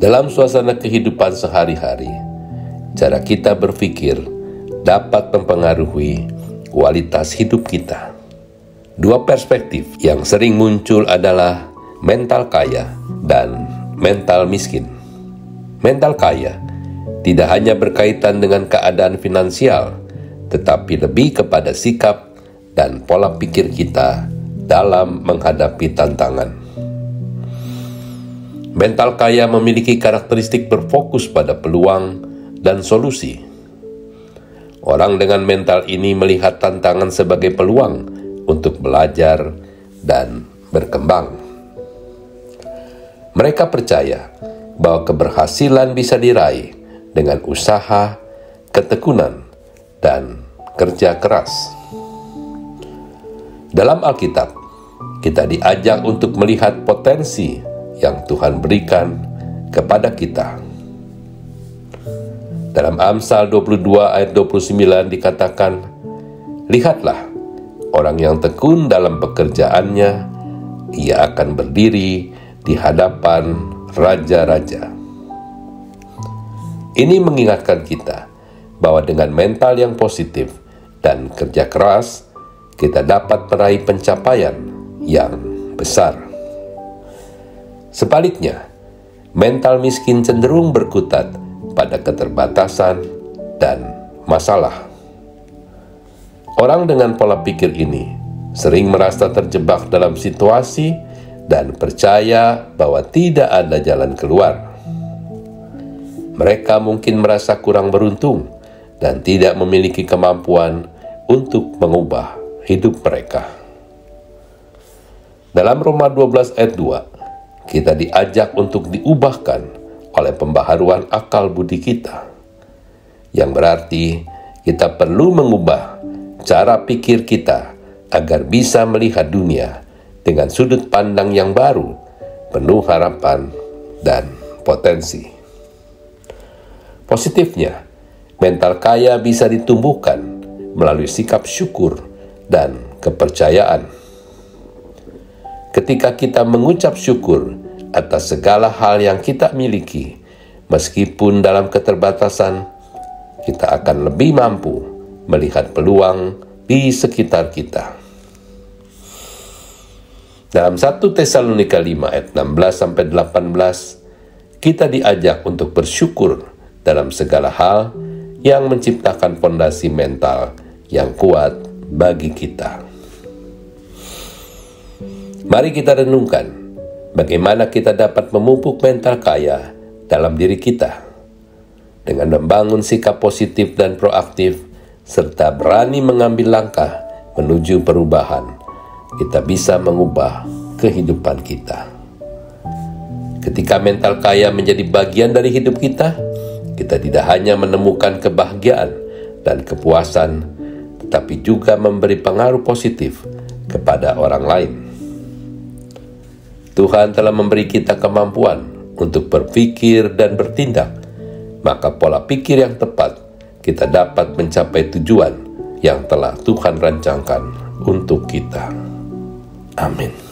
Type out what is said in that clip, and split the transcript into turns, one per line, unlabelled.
Dalam suasana kehidupan sehari-hari, cara kita berpikir dapat mempengaruhi kualitas hidup kita. Dua perspektif yang sering muncul adalah mental kaya dan mental miskin. Mental kaya tidak hanya berkaitan dengan keadaan finansial, tetapi lebih kepada sikap dan pola pikir kita dalam menghadapi tantangan. Mental kaya memiliki karakteristik berfokus pada peluang dan solusi. Orang dengan mental ini melihat tantangan sebagai peluang untuk belajar dan berkembang. Mereka percaya bahwa keberhasilan bisa diraih dengan usaha, ketekunan, dan kerja keras. Dalam Alkitab, kita diajak untuk melihat potensi yang Tuhan berikan kepada kita. Dalam Amsal 22 ayat 29 dikatakan, "Lihatlah, orang yang tekun dalam pekerjaannya, ia akan berdiri di hadapan raja-raja." Ini mengingatkan kita bahwa dengan mental yang positif dan kerja keras, kita dapat meraih pencapaian yang besar. Sebaliknya, mental miskin cenderung berkutat pada keterbatasan dan masalah. Orang dengan pola pikir ini sering merasa terjebak dalam situasi dan percaya bahwa tidak ada jalan keluar. Mereka mungkin merasa kurang beruntung dan tidak memiliki kemampuan untuk mengubah hidup mereka. Dalam Roma 12 ayat 2, kita diajak untuk diubahkan oleh pembaharuan akal budi kita, yang berarti kita perlu mengubah cara pikir kita agar bisa melihat dunia dengan sudut pandang yang baru, penuh harapan dan potensi. Positifnya, mental kaya bisa ditumbuhkan melalui sikap syukur dan kepercayaan. Ketika kita mengucap syukur atas segala hal yang kita miliki, meskipun dalam keterbatasan, kita akan lebih mampu melihat peluang di sekitar kita. Dalam 1 Tesalonika 5 ayat 16-18, kita diajak untuk bersyukur dalam segala hal yang menciptakan fondasi mental yang kuat bagi kita. Mari kita renungkan bagaimana kita dapat memupuk mental kaya dalam diri kita. Dengan membangun sikap positif dan proaktif, serta berani mengambil langkah menuju perubahan, kita bisa mengubah kehidupan kita. Ketika mental kaya menjadi bagian dari hidup kita, kita tidak hanya menemukan kebahagiaan dan kepuasan, tetapi juga memberi pengaruh positif kepada orang lain. Tuhan telah memberi kita kemampuan untuk berpikir dan bertindak, maka pola pikir yang tepat, kita dapat mencapai tujuan yang telah Tuhan rancangkan untuk kita. Amin.